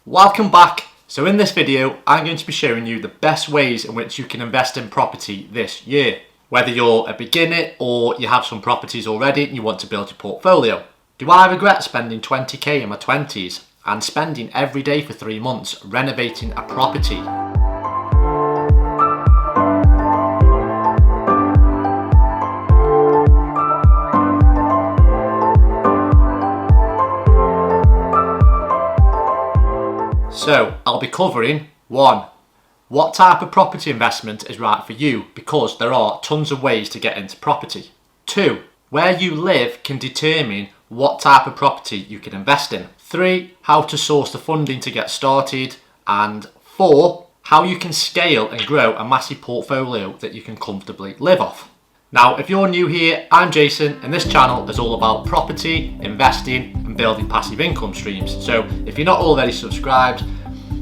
Welcome back. So in this video, I'm going to be showing you the best ways in which you can invest in property this year. Whether you're a beginner or you have some properties already and you want to build your portfolio. Do I regret spending 20k in my 20s and spending every day for 3 months renovating a property? So I'll be covering 1. What type of property investment is right for you, because there are tons of ways to get into property. 2. Where you live can determine what type of property you can invest in. 3. How to source the funding to get started. And 4. How you can scale and grow a massive portfolio that you can comfortably live off. Now, if you're new here, I'm Jason, and this channel is all about property, investing, and building passive income streams. So if you're not already subscribed,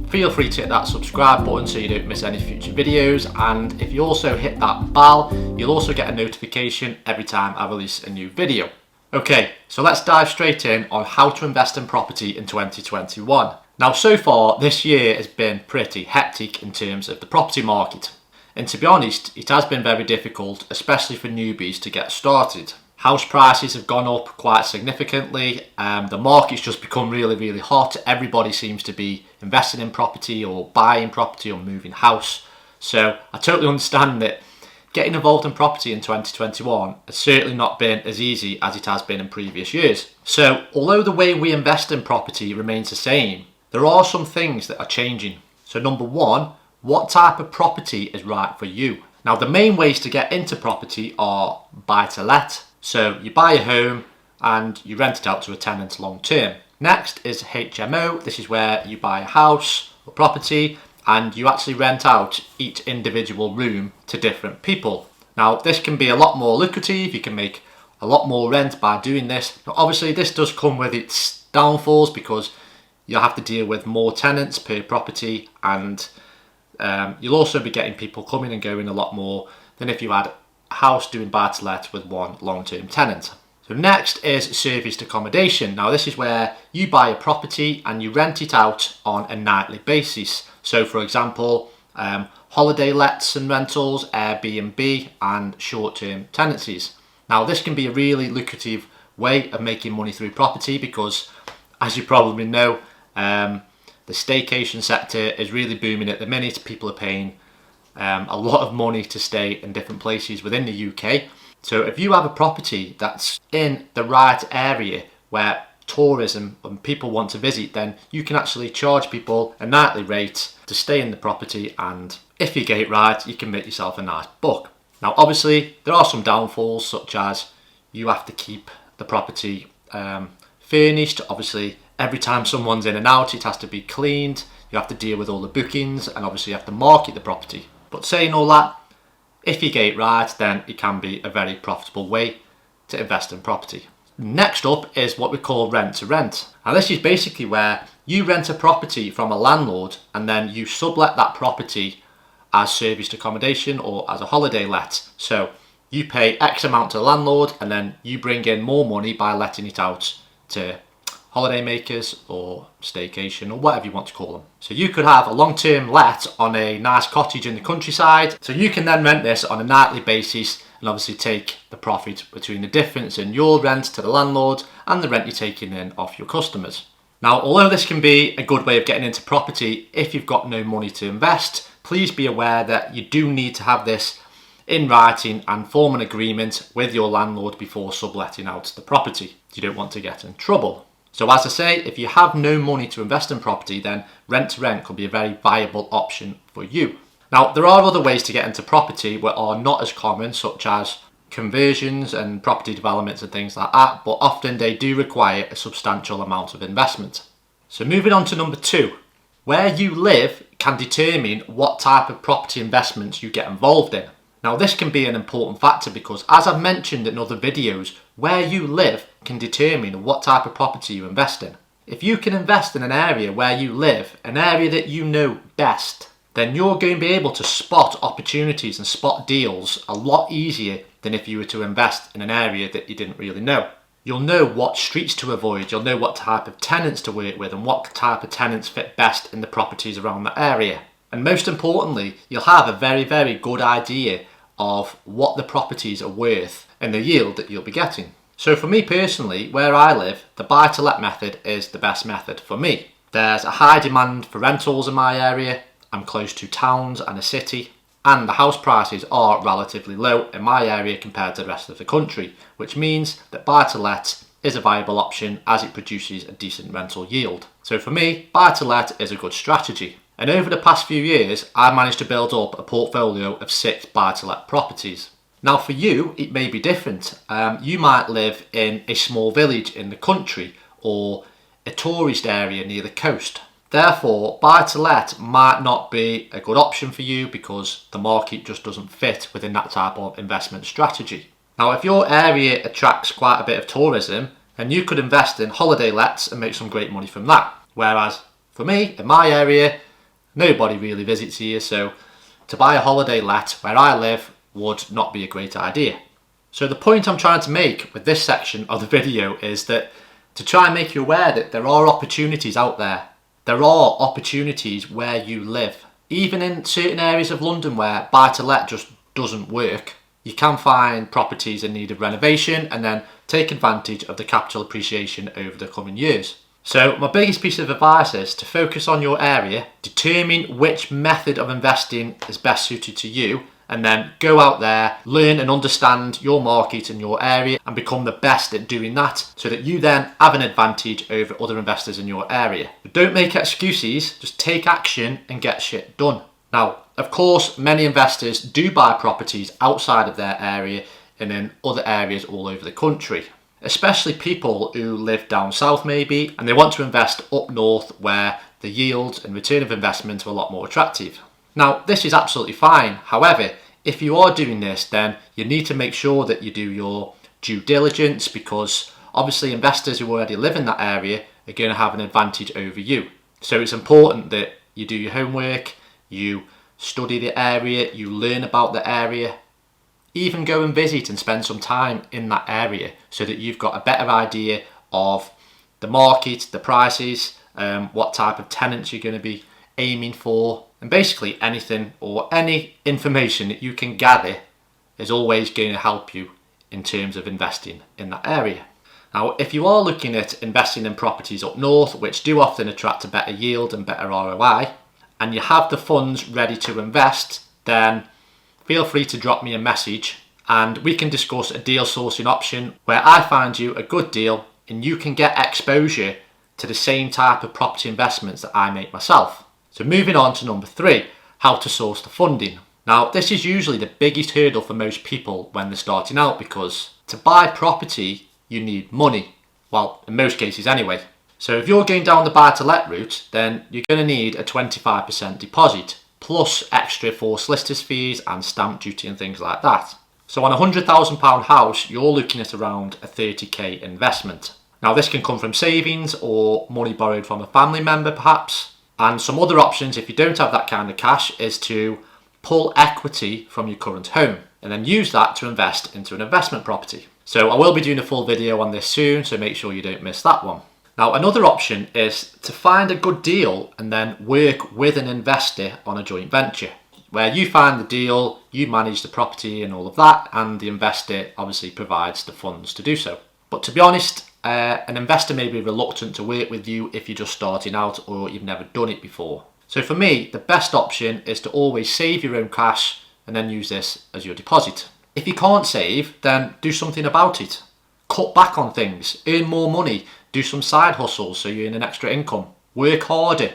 feel free to hit that subscribe button so you don't miss any future videos. And if you also hit that bell, you'll also get a notification every time I release a new video. Okay, so let's dive straight in on how to invest in property in 2021. Now, so far, this year has been pretty hectic in terms of the property market. And to be honest, it has been very difficult, especially for newbies, to get started. House prices have gone up quite significantly. The market's just become really hot. Everybody seems to be investing in property or buying property or moving house. So I totally understand that getting involved in property in 2021 has certainly not been as easy as it has been in previous years. So although the way we invest in property remains the same, there are some things that are changing. So number 1, what type of property is right for you? Now, the main ways to get into property are buy to let. So you buy a home and you rent it out to a tenant long term. Next is HMO. This is where you buy a house or property and you actually rent out each individual room to different people. Now, this can be a lot more lucrative. You can make a lot more rent by doing this. Now, obviously, this does come with its downfalls because you'll have to deal with more tenants per property, and you'll also be getting people coming and going a lot more than if you had a house doing buy to let with one long-term tenant. So next is serviced accommodation. Now, this is where you buy a property and you rent it out on a nightly basis. So for example, holiday lets and rentals, Airbnb, and short-term tenancies. Now, this can be a really lucrative way of making money through property because, as you probably know, the staycation sector is really booming at the minute. People are paying a lot of money to stay in different places within the UK. So if you have a property that's in the right area where tourism and people want to visit, then you can actually charge people a nightly rate to stay in the property, and if you get it right, you can make yourself a nice buck. Now, obviously, there are some downfalls, such as you have to keep the property furnished. Obviously, every time someone's in and out, it has to be cleaned. You have to deal with all the bookings, and obviously you have to market the property. But saying all that, if you get it right, then it can be a very profitable way to invest in property. Next up is what we call rent to rent. Now, this is basically where you rent a property from a landlord and then you sublet that property as serviced accommodation or as a holiday let. So you pay X amount to the landlord and then you bring in more money by letting it out to holiday makers or staycation or whatever you want to call them. So you could have a long-term let on a nice cottage in the countryside. So you can then rent this on a nightly basis and obviously take the profit between the difference in your rent to the landlord and the rent you're taking in off your customers. Now, although this can be a good way of getting into property if you've got no money to invest, please be aware that you do need to have this in writing and form an agreement with your landlord before subletting out the property. You don't want to get in trouble. So as I say, if you have no money to invest in property, then rent to rent could be a very viable option for you. Now, there are other ways to get into property that are not as common, such as conversions and property developments and things like that, but often they do require a substantial amount of investment. So moving on to number 2, where you live can determine what type of property investments you get involved in. Now, this can be an important factor because, as I've mentioned in other videos, where you live can determine what type of property you invest in. If you can invest in an area where you live, an area that you know best, then you're going to be able to spot opportunities and spot deals a lot easier than if you were to invest in an area that you didn't really know. You'll know what streets to avoid, you'll know what type of tenants to work with and what type of tenants fit best in the properties around that area. And most importantly, you'll have a very, very good idea of what the properties are worth and the yield that you'll be getting. So for me personally, where I live, the buy-to-let method is the best method for me. There's a high demand for rentals in my area, I'm close to towns and a city, and the house prices are relatively low in my area compared to the rest of the country, which means that buy-to-let is a viable option as it produces a decent rental yield. So for me, buy-to-let is a good strategy. And over the past few years, I've managed to build up a portfolio of 6 buy-to-let properties. Now for you, it may be different. You might live in a small village in the country or a tourist area near the coast. Therefore, buy-to-let might not be a good option for you because the market just doesn't fit within that type of investment strategy. Now, if your area attracts quite a bit of tourism, then you could invest in holiday lets and make some great money from that. Whereas for me, in my area, nobody really visits here, so to buy a holiday let where I live would not be a great idea. So the point I'm trying to make with this section of the video is that to try and make you aware that there are opportunities out there. There are opportunities where you live. Even in certain areas of London where buy-to-let just doesn't work, you can find properties in need of renovation and then take advantage of the capital appreciation over the coming years. So my biggest piece of advice is to focus on your area, determine which method of investing is best suited to you, and then go out there, learn and understand your market and your area and become the best at doing that so that you then have an advantage over other investors in your area. But don't make excuses, just take action and get shit done. Now, of course, many investors do buy properties outside of their area and in other areas all over the country, especially people who live down south maybe and they want to invest up north where the yield and return of investment are a lot more attractive. Now, this is absolutely fine. However, if you are doing this, then you need to make sure that you do your due diligence because obviously investors who already live in that area are going to have an advantage over you. So it's important that you do your homework, you study the area, you learn about the area, even go and visit and spend some time in that area so that you've got a better idea of the market, the prices, what type of tenants you're going to be aiming for, and basically anything or any information that you can gather is always going to help you in terms of investing in that area. Now, if you are looking at investing in properties up north, which do often attract a better yield and better ROI, and you have the funds ready to invest, then feel free to drop me a message and we can discuss a deal sourcing option where I find you a good deal and you can get exposure to the same type of property investments that I make myself. So moving on to number 3, how to source the funding. Now, this is usually the biggest hurdle for most people when they're starting out because to buy property, you need money. Well, in most cases anyway. So if you're going down the buy-to-let route, then you're going to need a 25% deposit, plus extra for solicitors' fees and stamp duty and things like that. So on a £100,000 house, you're looking at around a 30k investment. Now this can come from savings or money borrowed from a family member perhaps. And some other options, if you don't have that kind of cash, is to pull equity from your current home and then use that to invest into an investment property. So I will be doing a full video on this soon, so make sure you don't miss that one. Now, another option is to find a good deal and then work with an investor on a joint venture, where you find the deal, you manage the property and all of that, and the investor obviously provides the funds to do so. But to be honest, an investor may be reluctant to work with you if you're just starting out or you've never done it before. So for me, the best option is to always save your own cash and then use this as your deposit. If you can't save, then do something about it. Cut back on things, earn more money, do some side hustles so you earn an extra income. Work harder.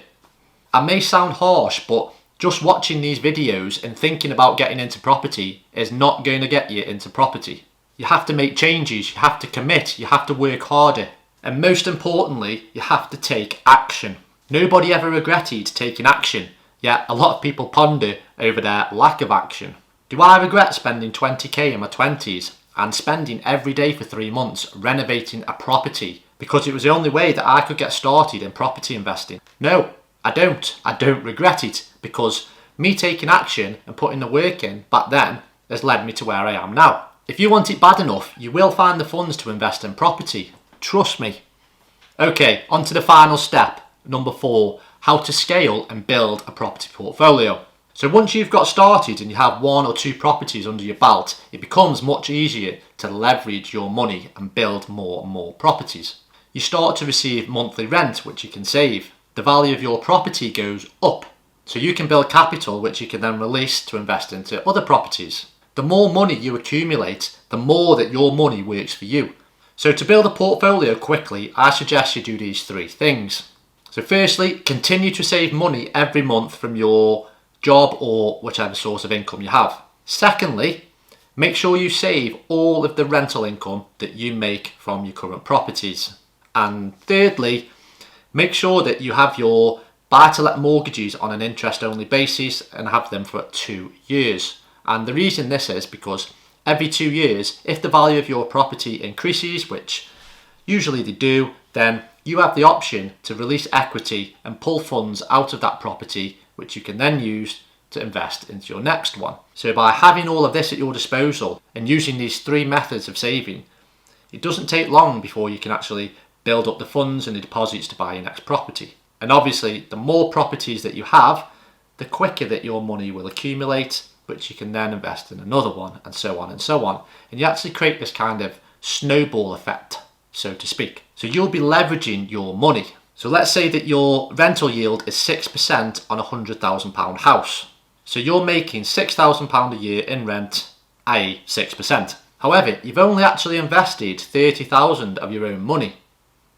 I may sound harsh, but just watching these videos and thinking about getting into property is not going to get you into property. You have to make changes, you have to commit, you have to work harder. And most importantly, you have to take action. Nobody ever regretted taking action, yet a lot of people ponder over their lack of action. Do I regret spending 20k in my 20s and spending every day for 3 months renovating a property because it was the only way that I could get started in property investing? No, I don't. I don't regret it because me taking action and putting the work in back then has led me to where I am now. If you want it bad enough, you will find the funds to invest in property. Trust me. Okay, on to the final step, number 4, how to scale and build a property portfolio. So once you've got started and you have 1 or 2 properties under your belt, it becomes much easier to leverage your money and build more and more properties. You start to receive monthly rent, which you can save. The value of your property goes up. So you can build capital, which you can then release to invest into other properties. The more money you accumulate, the more that your money works for you. So to build a portfolio quickly, I suggest you do these 3 things. So firstly, continue to save money every month from your job or whichever source of income you have. Secondly, make sure you save all of the rental income that you make from your current properties. And thirdly, make sure that you have your buy-to-let mortgages on an interest-only basis and have them for 2 years. And the reason this is because every 2 years, if the value of your property increases, which usually they do, then you have the option to release equity and pull funds out of that property, which you can then use to invest into your next one. So by having all of this at your disposal and using these 3 methods of saving, it doesn't take long before you can actually build up the funds and the deposits to buy your next property. And obviously, the more properties that you have, the quicker that your money will accumulate, which you can then invest in another one, and so on and so on. And you actually create this kind of snowball effect, so to speak. So you'll be leveraging your money. So let's say that your rental yield is 6% on a £100,000 house. So you're making £6,000 a year in rent, i.e. 6%. However, you've only actually invested £30,000 of your own money.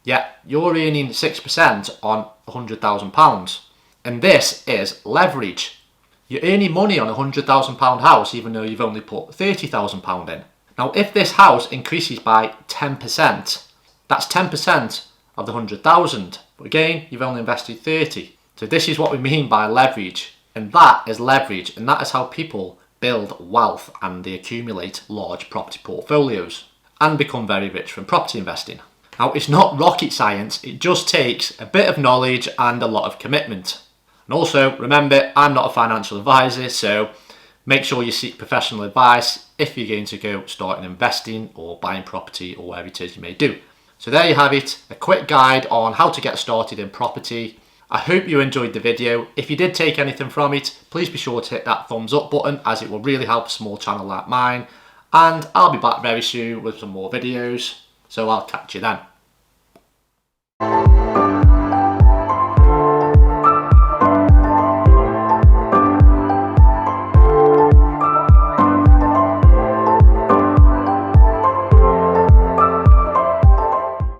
Yet you're earning 6% on £100,000. And this is leverage. You're earning money on a £100,000 house even though you've only put £30,000 in. Now if this house increases by 10%, that's 10% of the 100,000. But again, you've only invested 30. So this is what we mean by leverage. And that is leverage, and that is how people build wealth and they accumulate large property portfolios and become very rich from property investing. Now, it's not rocket science, it just takes a bit of knowledge and a lot of commitment. And also, remember, I'm not a financial advisor, so make sure you seek professional advice if you're going to go start investing or buying property or whatever it is you may do. So there you have it, a quick guide on how to get started in property. I hope you enjoyed the video. If you did take anything from it, please be sure to hit that thumbs up button as it will really help a small channel like mine. And I'll be back very soon with some more videos. So I'll catch you then.